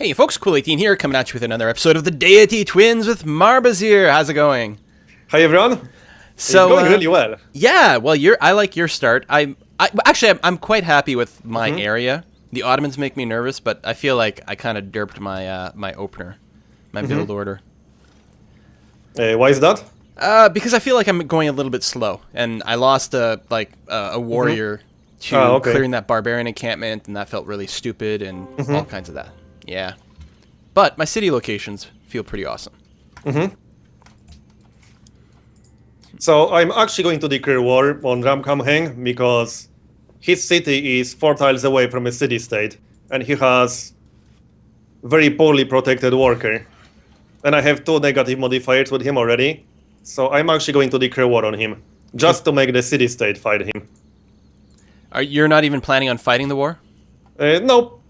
Hey folks, Cool18 here, coming at you with another episode of the Deity Twins with Marbazir. How's it going? Hi everyone. So, it's going really well. Yeah, well, I like your start. I'm quite happy with my area. The Ottomans make me nervous, but I feel like I kind of derped my my opener, my build order. Why is that? Because I feel like I'm going a little bit slow, and I lost a warrior to clearing that barbarian encampment, and that felt really stupid, and all kinds of that. Yeah, but my city locations feel pretty awesome. So I'm actually going to declare war on Ramkhamhaeng because his city is 4 tiles away from a city-state, and he has very poorly protected worker. And I have 2 negative modifiers with him already, so I'm actually going to declare war on him, just to make the city-state fight him. You're not even planning on fighting the war? No.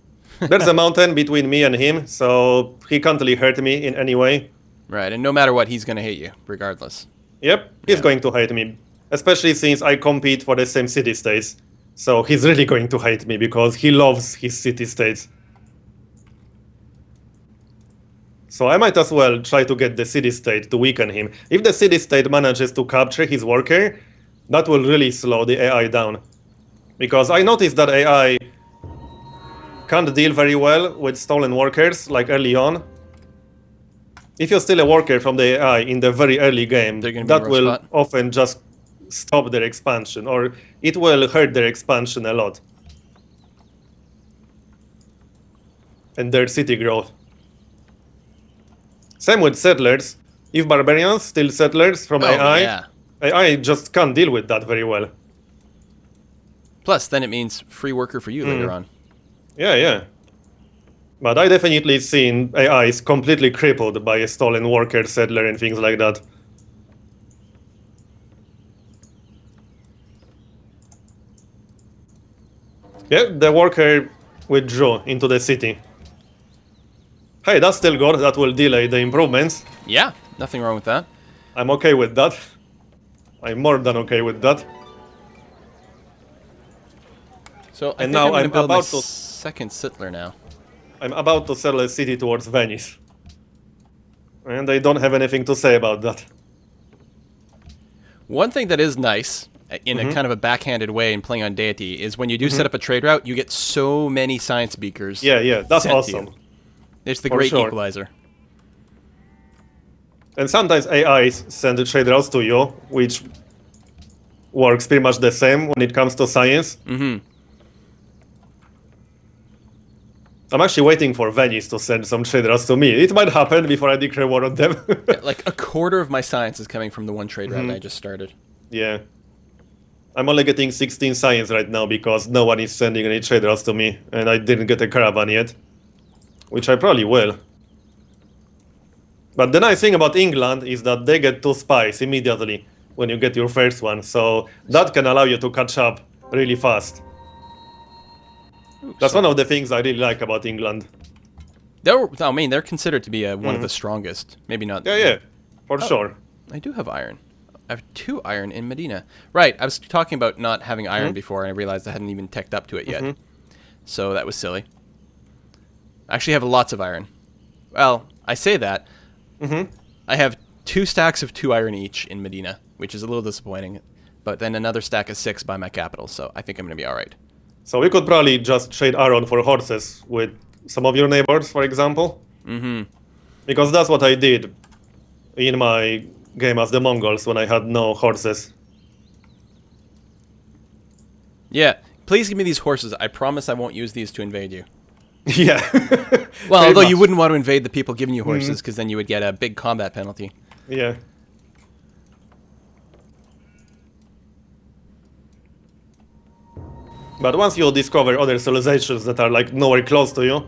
There's a mountain between me and him, so he can't really hurt me in any way. Right, and no matter what, he's going to hate you, regardless. Yep, he's going to hate me, especially since I compete for the same city-states. So he's really going to hate me because he loves his city-states. So I might as well try to get the city-state to weaken him. If the city-state manages to capture his worker, that will really slow the AI down. Because I noticed that AI can't deal very well with stolen workers, like early on. If you steal a worker from the AI in the very early game, that will often just stop their expansion, or it will hurt their expansion a lot. And their city growth. Same with settlers. If barbarians steal settlers from AI, AI just can't deal with that very well. Plus, then it means free worker for you later on. Yeah. But I definitely seen AIs completely crippled by a stolen worker, settler, and things like that. Yeah, the worker withdrew into the city. Hey, that's still good. That will delay the improvements. Yeah, nothing wrong with that. I'm okay with that. I'm more than okay with that. So I think I'm going to build my second settler now. I'm about to settle a city towards Venice. And I don't have anything to say about that. One thing that is nice, in a kind of a backhanded way in playing on Deity, is when you do set up a trade route, you get so many science beakers. Yeah, that's awesome. It's the great equalizer. And sometimes AIs send the trade routes to you, which works pretty much the same when it comes to science. I'm actually waiting for Venice to send some trade routes to me. It might happen before I declare war on them. Yeah, like a quarter of my science is coming from the one trade route I just started. Yeah. I'm only getting 16 science right now because no one is sending any trade routes to me, and I didn't get a caravan yet. Which I probably will. But the nice thing about England is that they get 2 spies immediately when you get your first one, so that can allow you to catch up really fast. That's one of the things I really like about England. They're considered to be one of the strongest. Maybe not. Yeah, for sure. I do have iron. I have 2 iron in Medina. Right, I was talking about not having iron before, and I realized I hadn't even teched up to it yet. So that was silly. I actually have lots of iron. Well, I say that. I have 2 stacks of 2 iron each in Medina, which is a little disappointing. But then another stack of 6 by my capital, so I think I'm going to be alright. So we could probably just trade iron for horses with some of your neighbors, for example. Because that's what I did in my game as the Mongols when I had no horses. Yeah, please give me these horses. I promise I won't use these to invade you. Yeah. Well, although you wouldn't want to invade the people giving you horses, because then you would get a big combat penalty. Yeah. But once you discover other civilizations that are like nowhere close to you,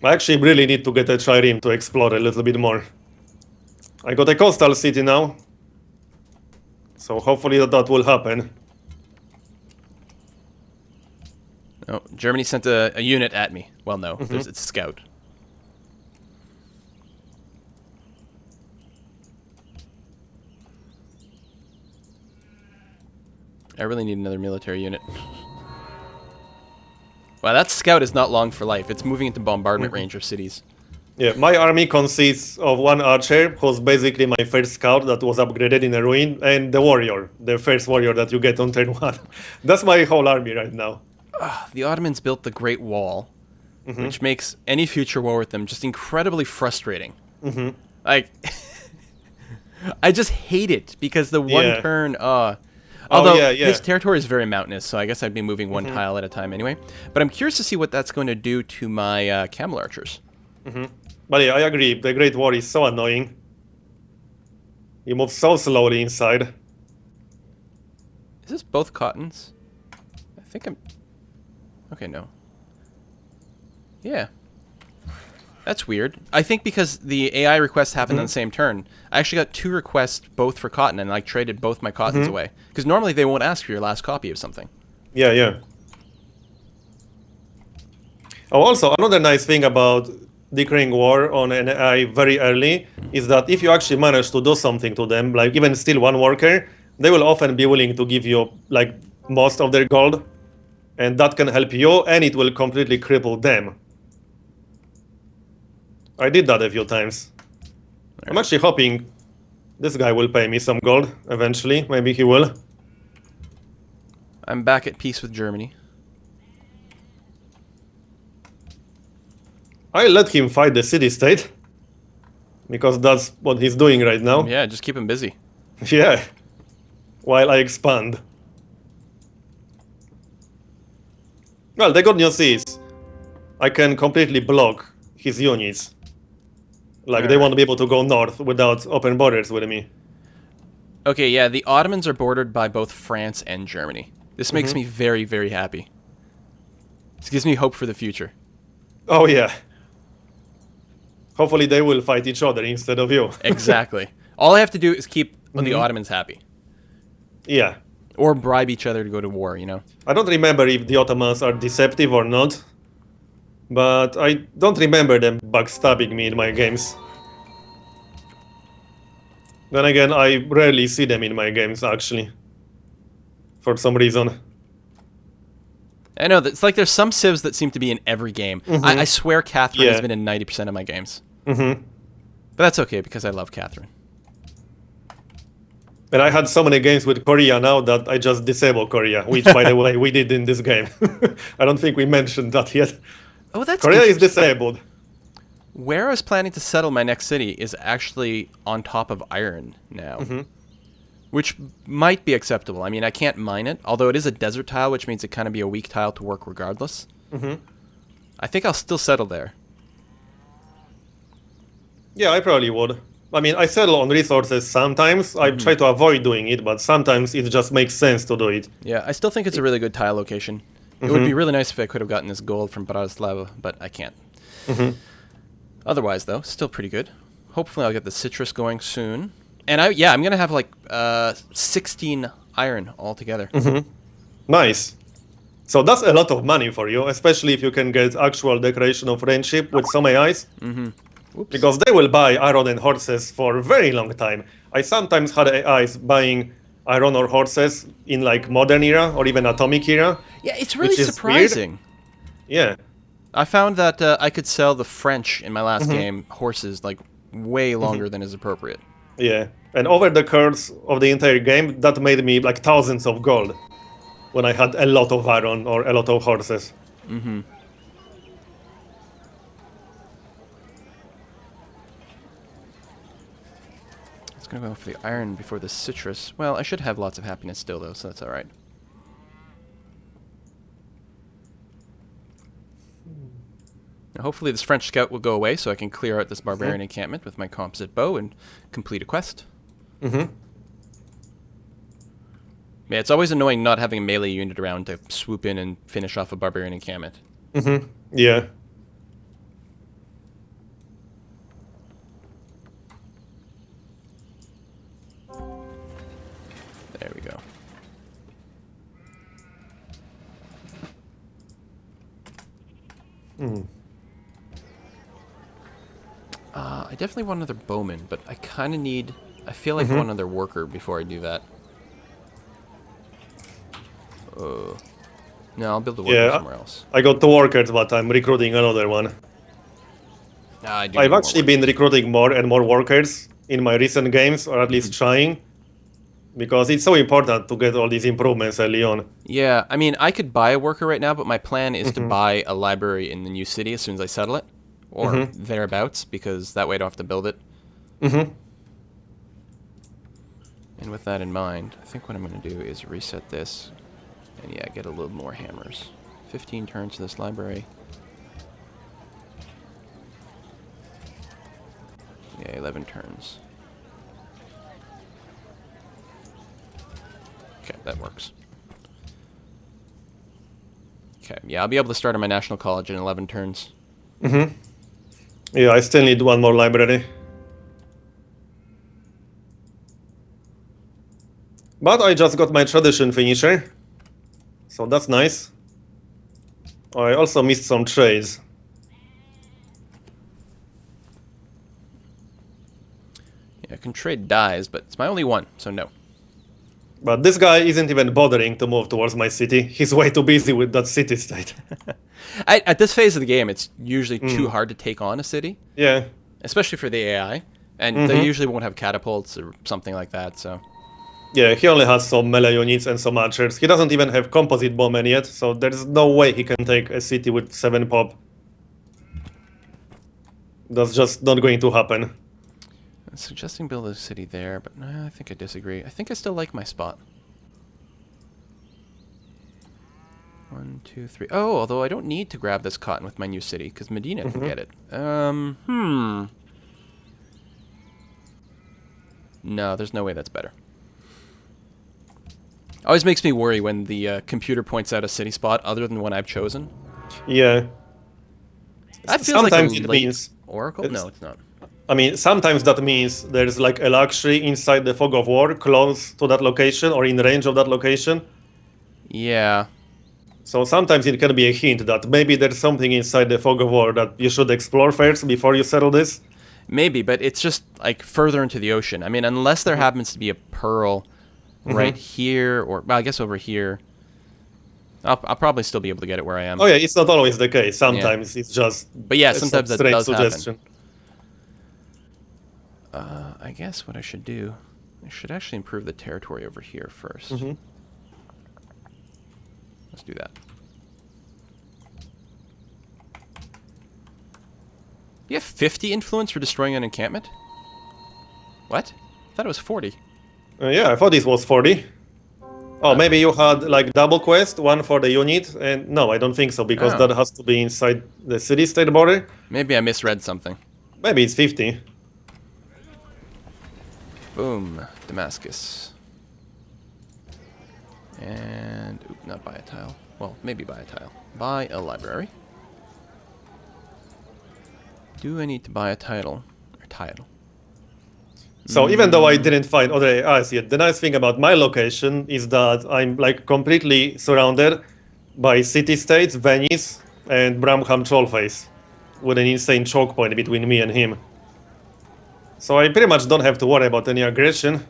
I actually really need to get a trireme to explore a little bit more. I got a coastal city now, so hopefully that will happen. Oh, Germany sent a unit at me. Well, no, it's a scout. I really need another military unit. Wow, that scout is not long for life. It's moving into bombardment range of cities. Yeah, my army consists of one archer, who's basically my first scout that was upgraded in a ruin, and the warrior, the first warrior that you get on turn 1. That's my whole army right now. The Ottomans built the Great Wall, which makes any future war with them just incredibly frustrating. Like, I just hate it because the one turn. Although his territory is very mountainous, so I guess I'd be moving one tile at a time anyway. But I'm curious to see what that's going to do to my camel archers. But yeah, I agree. The Great War is so annoying. You move so slowly inside. Is this both cottons? I think I'm... Okay, no. Yeah. That's weird. I think because the AI requests happened on the same turn, I actually got 2 requests both for cotton and like traded both my cottons away. Because normally they won't ask for your last copy of something. Yeah, yeah. Oh, also, another nice thing about declaring war on an AI very early is that if you actually manage to do something to them, like even steal one worker, they will often be willing to give you like most of their gold, and that can help you, and it will completely cripple them. I did that a few times. I'm actually hoping this guy will pay me some gold eventually. Maybe he will. I'm back at peace with Germany. I let him fight the city-state, because that's what he's doing right now. Yeah, just keep him busy. Yeah, while I expand. Well, the good news is, I can completely block his units. Like, they won't be able to go north without open borders with me. Okay, yeah, the Ottomans are bordered by both France and Germany. This makes me very, very happy. This gives me hope for the future. Oh, yeah. Hopefully they will fight each other instead of you. Exactly. All I have to do is keep the Ottomans happy. Yeah. Or bribe each other to go to war, you know? I don't remember if the Ottomans are deceptive or not, but I don't remember them backstabbing me in my games. Then again, I rarely see them in my games, actually. For some reason. I know, it's like there's some civs that seem to be in every game. I swear Catherine has been in 90% of my games. But that's okay, because I love Catherine. And I had so many games with Korea now that I just disable Korea, which, by the way, we did in this game. I don't think we mentioned that yet. Oh, that's Korea is disabled. Where I was planning to settle my next city is actually on top of iron now. Which might be acceptable. I mean, I can't mine it, although it is a desert tile, which means it kind of be a weak tile to work regardless. I think I'll still settle there. Yeah, I probably would. I mean, I settle on resources sometimes. I try to avoid doing it, but sometimes it just makes sense to do it. Yeah, I still think it's a really good tile location. It would be really nice if I could have gotten this gold from Bratislava, but I can't. Otherwise, though, still pretty good. Hopefully I'll get the citrus going soon. And I'm going to have like 16 iron altogether. Nice. So that's a lot of money for you, especially if you can get actual declaration of friendship with some AIs. Because they will buy iron and horses for a very long time. I sometimes had AIs buying iron or horses in like modern era or even atomic era. Yeah, it's really surprising. Yeah. I found that I could sell the French in my last game horses like way longer than is appropriate. Yeah, and over the course of the entire game, that made me like thousands of gold when I had a lot of iron or a lot of horses. It's gonna go for the iron before the citrus. Well, I should have lots of happiness still though, so that's all right. Now, hopefully this French scout will go away so I can clear out this barbarian encampment with my composite bow and complete a quest. Yeah, it's always annoying not having a melee unit around to swoop in and finish off a barbarian encampment. Yeah. There we go. I definitely want another bowman, but I kind of need... I feel like I want another worker before I do that. No, I'll build a worker Yeah, somewhere else. I got 2 workers, but I'm recruiting another one. No, I do I've need more actually been workers. recruiting more and more workers in my recent games, or at least trying, because it's so important to get all these improvements early on. Yeah, I mean, I could buy a worker right now, but my plan is to Mm-hmm. buy a library in the new city as soon as I settle it, or Mm-hmm. thereabouts, because that way I don't have to build it. Mm-hmm. And with that in mind, I think what I'm going to do is reset this, and yeah, get a little more hammers. 15 turns to this library. Yeah, 11 turns. Okay, that works. Okay, yeah, I'll be able to start on my national college in 11 turns. Mm-hmm. Yeah, I still need one more library. But I just got my tradition finisher, so that's nice. I also missed some trades. Yeah, I can trade dies, but it's my only one, so no. But this guy isn't even bothering to move towards my city. He's way too busy with that city state. At this phase of the game, it's usually too hard to take on a city, Yeah. especially for the AI, and they usually won't have catapults or something like that, so... Yeah, he only has some melee units and some archers. He doesn't even have composite bowmen yet, so there's no way he can take a city with 7 pop. That's just not going to happen. I'm suggesting build a city there, but no, I think I disagree. I think I still like my spot. 1, 2, 3. Oh, although I don't need to grab this cotton with my new city, because Medina can get it. No, there's no way that's better. Always makes me worry when the computer points out a city spot other than one I've chosen. Yeah. That feels like a Sometimes it late means... oracle? No, it's not. I mean, sometimes that means there's like a luxury inside the fog of war close to that location or in range of that location. Yeah. So sometimes it can be a hint that maybe there's something inside the fog of war that you should explore first before you settle this. Maybe, but it's just like further into the ocean. I mean, unless there happens to be a pearl right here, or well, I guess over here. I'll probably still be able to get it where I am. Oh yeah, it's not always the case. Sometimes it's just But yeah, sometimes that straight does suggestion. happen. I guess what I should do, I should actually improve the territory over here first. Let's do that. You have 50 influence for destroying an encampment? What? I thought it was 40. Yeah, I thought this was 40. Oh, maybe you had like double quest, one for the unit, and no, I don't think so, because Oh. that has to be inside the city-state border. Maybe I misread something. Maybe it's 50. Boom. Damascus. And... Oop, not buy a tile. Well, maybe buy a tile. Buy a library. Do I need to buy a title? Or title? So even though I didn't find other AIs yet, the nice thing about my location is that I'm like completely surrounded by city-states, Venice, and Bramham Trollface, with an insane choke point between me and him. So I pretty much don't have to worry about any aggression.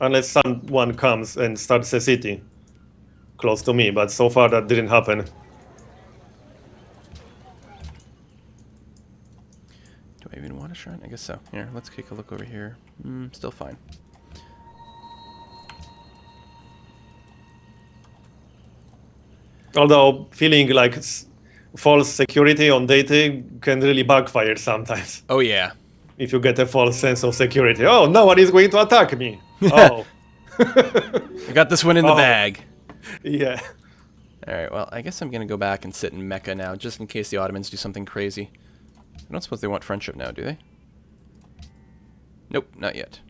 Unless someone comes and starts a city close to me, but so far that didn't happen. Do I even want a shrine? I guess so. Here, let's take a look over here. Still fine. Although feeling like false security on Deity can really backfire sometimes. Oh, yeah. If you get a false sense of security. Oh, no one is going to attack me. Oh. I got this one in the bag. Yeah. Alright, well, I guess I'm going to go back and sit in Mecca now, just in case the Ottomans do something crazy. I don't suppose they want friendship now, do they? Nope, not yet.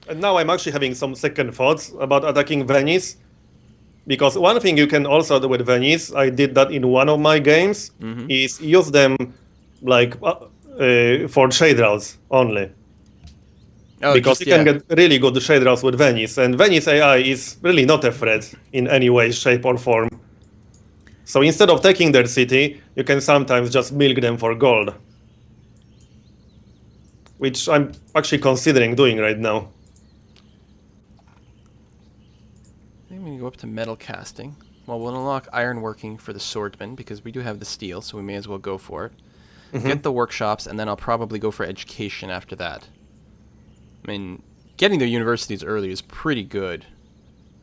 And now I'm actually having some second thoughts about attacking Venice. Because one thing you can also do with Venice, I did that in one of my games, is use them like for shade routes only. Oh, Because just, you can get really good shade routes with Venice, and Venice AI is really not a threat in any way, shape, or form. So instead of taking their city, you can sometimes just milk them for gold. Which I'm actually considering doing right now. I'm going to go up to metal casting. Well, we'll unlock ironworking for the swordman because we do have the steel, so we may as well go for it. Get the workshops, and then I'll probably go for education after that. I mean, getting the universities early is pretty good.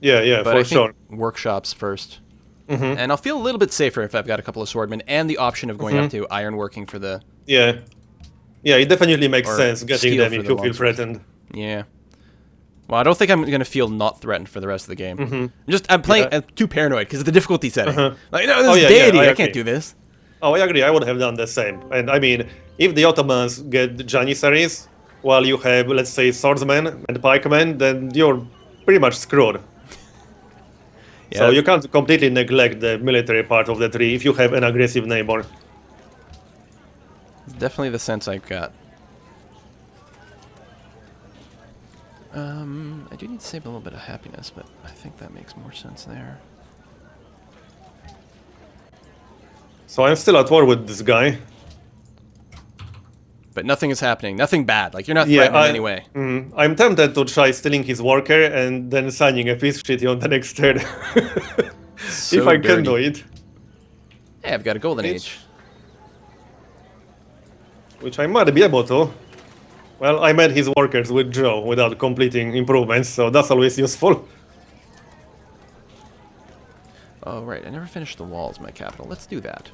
Yeah, But for I sure. think workshops first. And I'll feel a little bit safer if I've got a couple of swordmen and the option of going up to ironworking for the... Yeah. Yeah, it definitely makes Or sense getting steel them for if the you feel longsword. threatened. Yeah. Well, I don't think I'm going to feel not threatened for the rest of the game. I'm playing too paranoid because of the difficulty setting. Like, no, this is Deity. I can't do this. Oh, I agree. I would have done the same. And I mean, if the Ottomans get Janissaries, while you have, let's say, swordsmen and pikemen, then you're pretty much screwed. Yeah, So you can't completely neglect the military part of the tree if you have an aggressive neighbor. It's definitely the sense I've got. I do need to save a little bit of happiness, but I think that makes more sense there. So I'm still at war with this guy. But nothing is happening. Nothing bad. Like, you're not threatened in any way. I'm tempted to try stealing his worker and then signing a peace treaty on the next turn. So if I can dirty. do it. Hey, I've got a golden Which- age. Which I might be able to. Well, I made his workers withdraw without completing improvements, so that's always useful. Oh, right. I never finished the walls, my capital. Let's do that.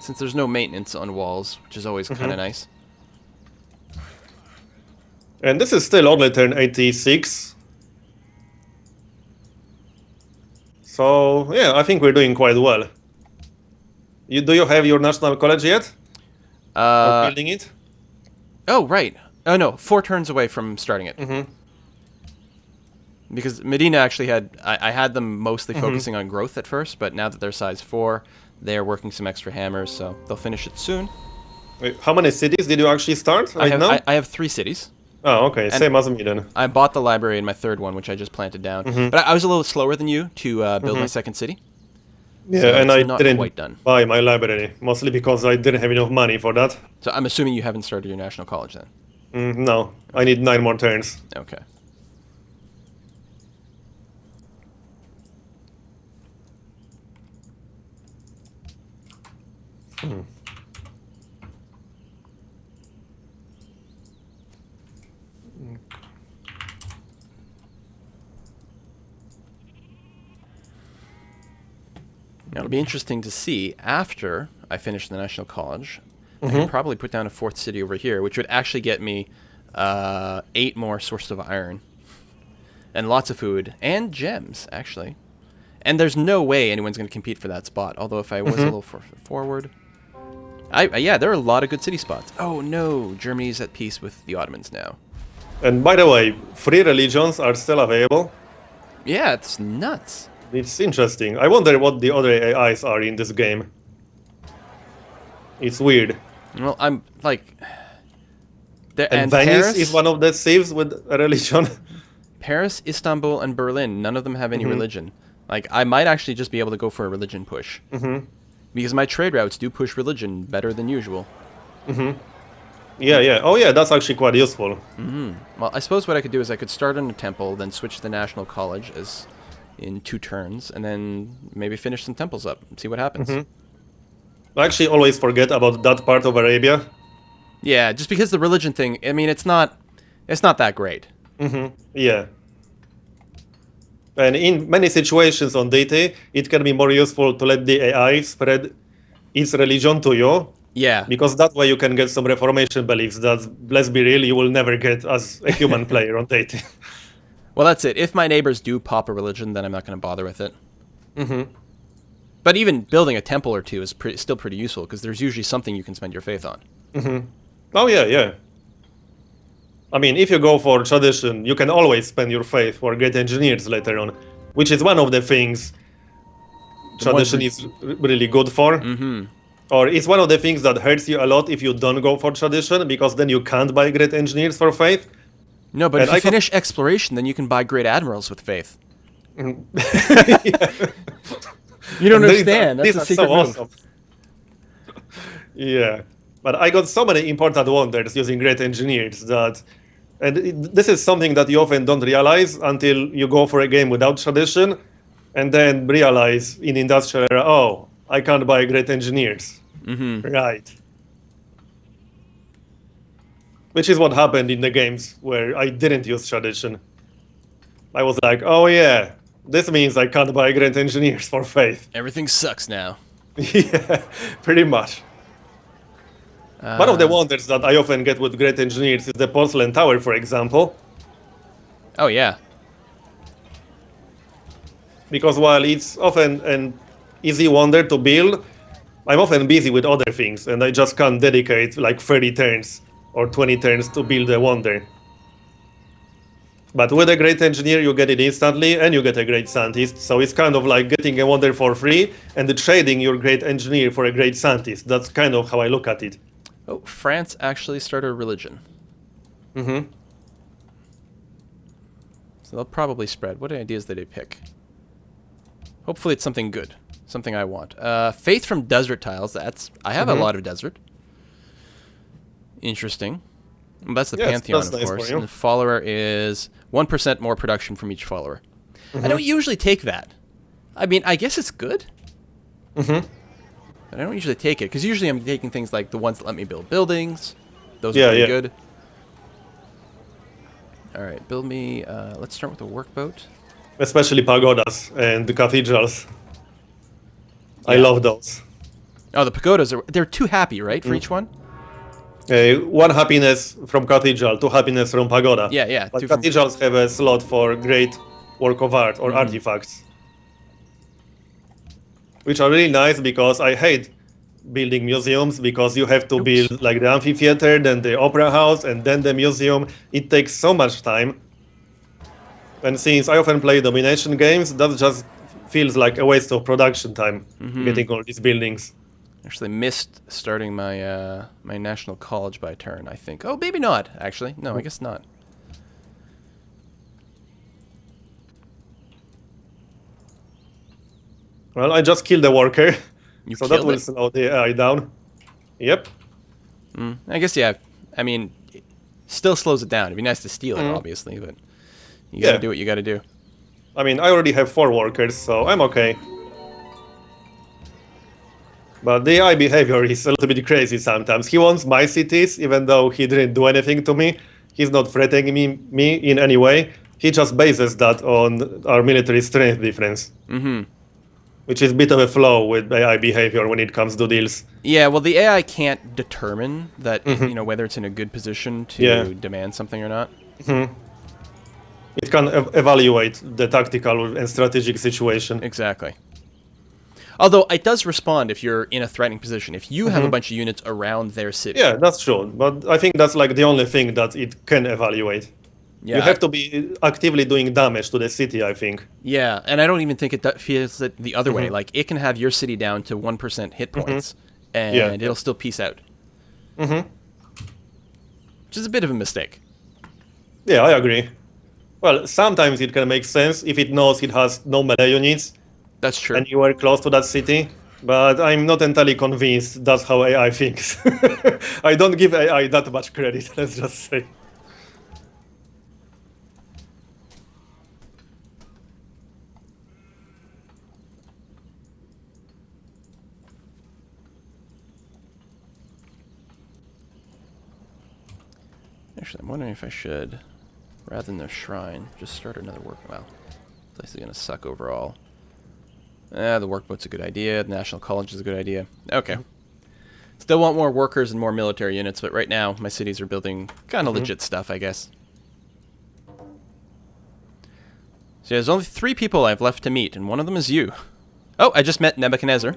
Since there's no maintenance on walls, which is always kind of nice. And this is still only turn 86. So, yeah, I think we're doing quite well. Do you have your national college yet? Or building it? Oh, right. Oh, no. 4 turns away from starting it. Because Medina actually had... I had them mostly focusing on growth at first, but now that they're size 4, they're working some extra hammers, so they'll finish it soon. Wait, how many cities did you actually start now? I have 3 cities. Oh, okay. Same as me then. I bought the library in my 3rd one, which I just planted down. But I was a little slower than you to build my 2nd city. Yeah, So and it's I not didn't quite done. buy my library, mostly because I didn't have enough money for that. So I'm assuming you haven't started your national college then. No, I need 9 more turns. Okay. Now, it'll be interesting to see after I finish the national college. I can probably put down a 4th city over here, which would actually get me 8 more sources of iron. And lots of food. And gems, actually. And there's no way anyone's going to compete for that spot. Although if I was a little forward... yeah, there are a lot of good city spots. Oh, no. Germany's at peace with the Ottomans now. And by the way, 3 religions are still available. Yeah, it's nuts. It's interesting. I wonder what the other AIs are in this game. It's weird. Well, I'm like... And Venice is one of the cities with a religion. Paris, Istanbul, and Berlin, none of them have any religion. Like, I might actually just be able to go for a religion push. Because my trade routes do push religion better than usual. Yeah. Oh, yeah, that's actually quite useful. Well, I suppose what I could do is I could start on a temple, then switch to the national college as in 2 turns, and then maybe finish some temples up and see what happens. I actually always forget about that part of Arabia. Yeah, just because the religion thing, I mean, it's not that great. Yeah. And in many situations on Deity, it can be more useful to let the AI spread its religion to you. Yeah. Because that way you can get some Reformation beliefs that, let's be real, you will never get as a human player on Deity. Well, that's it. If my neighbors do pop a religion, then I'm not going to bother with it. But even building a temple or 2 is still pretty useful, because there's usually something you can spend your faith on. Oh, yeah. I mean, if you go for tradition, you can always spend your faith for great engineers later on, which is one of the things tradition is really good for. Or it's one of the things that hurts you a lot if you don't go for tradition, because then you can't buy great engineers for faith. No, but if you finish exploration, then you can buy great admirals with faith. You don't understand. That's a secret move. Awesome. Yeah. But I got so many important wonders using great engineers that And this is something that you often don't realize until you go for a game without tradition, and then realize in industrial era, oh, I can't buy great engineers. Right. Which is what happened in the games where I didn't use tradition. I was like, oh yeah, this means I can't buy great engineers for faith. Everything sucks now. Yeah, pretty much. One of the wonders that I often get with great engineers is the porcelain tower, for example. Oh, yeah. Because while it's often an easy wonder to build, I'm often busy with other things, and I just can't dedicate like 30 turns or 20 turns to build a wonder. But with a great engineer, you get it instantly, and you get a great scientist. So it's kind of like getting a wonder for free and trading your great engineer for a great scientist. That's kind of how I look at it. Oh, France actually started a religion. Mm-hmm. So they'll probably spread. What ideas did they pick? Hopefully it's something good. Something I want. Faith from desert tiles. I have a lot of desert. Interesting. Well, that's the Pantheon, that's of nice course. for you. And the follower is 1% more production from each follower. I don't usually take that. I mean, I guess it's good. But I don't usually take it, because usually I'm taking things like the ones that let me build buildings. Those are pretty good. Alright, build me... let's start with a workboat. Especially pagodas and the cathedrals. I love those. Oh, the pagodas, they're too happy, right, for each one? 1 happiness from cathedral, 2 happiness from pagoda. Yeah, yeah. But cathedrals have a slot for great work of art or artifacts. Which are really nice because I hate building museums because you have to build like the amphitheater, then the opera house, and then the museum. It takes so much time. And since I often play domination games, that just feels like a waste of production time, getting all these buildings. Actually missed starting my my national college by turn, I think. Oh, maybe not, actually. No, I guess not. Well, I just killed a worker, You so that killed will it? slow the AI down. Yep. I guess, yeah. I mean, it still slows it down. It'd be nice to steal it, obviously, but you gotta do what you gotta do. I mean, I already have 4 workers, so I'm okay. But the AI behavior is a little bit crazy sometimes. He wants my cities, even though he didn't do anything to me. He's not threatening me in any way. He just bases that on our military strength difference. Which is a bit of a flaw with AI behavior when it comes to deals. Yeah, well, the AI can't determine that, you know, whether it's in a good position to demand something or not. It can evaluate the tactical and strategic situation. Exactly. Although it does respond if you're in a threatening position. If you have a bunch of units around their city. Yeah, that's true. But I think that's like the only thing that it can evaluate. Yeah, you have to be actively doing damage to the city, I think. Yeah, and I don't even think it feels it the other way. Like, it can have your city down to 1% hit points, and it'll still peace out. Which is a bit of a mistake. Yeah, I agree. Well, sometimes it can make sense if it knows it has no melee units. That's true. And you are close to that city. But I'm not entirely convinced that's how AI thinks. I don't give AI that much credit, let's just say. Actually, I'm wondering if I should, rather than the shrine, just start another work. Well, this is going to suck overall. The workboat's a good idea. The National College is a good idea. Okay. Still want more workers and more military units, but right now my cities are building kind of legit stuff, I guess. So there's only 3 people I've left to meet, and one of them is you. Oh, I just met Nebuchadnezzar.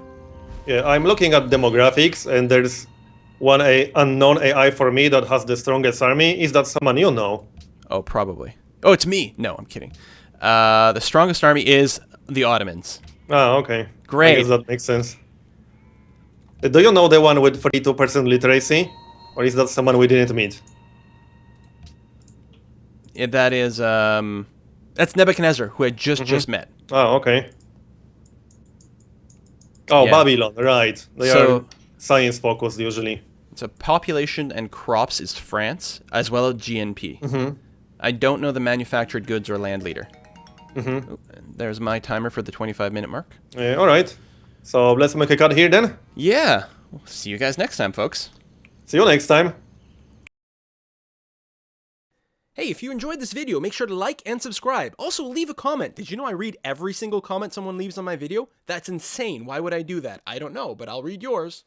Yeah, I'm looking at demographics, and there's one unknown AI for me that has the strongest army. Is that someone you know? Oh, probably. Oh, it's me. No, I'm kidding. The strongest army is the Ottomans. Ah, okay. Great. I guess that makes sense. Do you know the one with 42% literacy? Or is that someone we didn't meet? Yeah, that is, that's Nebuchadnezzar, who I just met. Oh, okay. Oh, Yeah. Babylon, right. They So- are science-focused usually. So population and crops is France, as well as GNP. I don't know the manufactured goods or land leader. Oh, there's my timer for the 25-minute mark. All right. So let's make a cut here then. Yeah. We'll see you guys next time, folks. See you next time. Hey, if you enjoyed this video, make sure to like and subscribe. Also, leave a comment. Did you know I read every single comment someone leaves on my video? That's insane. Why would I do that? I don't know, but I'll read yours.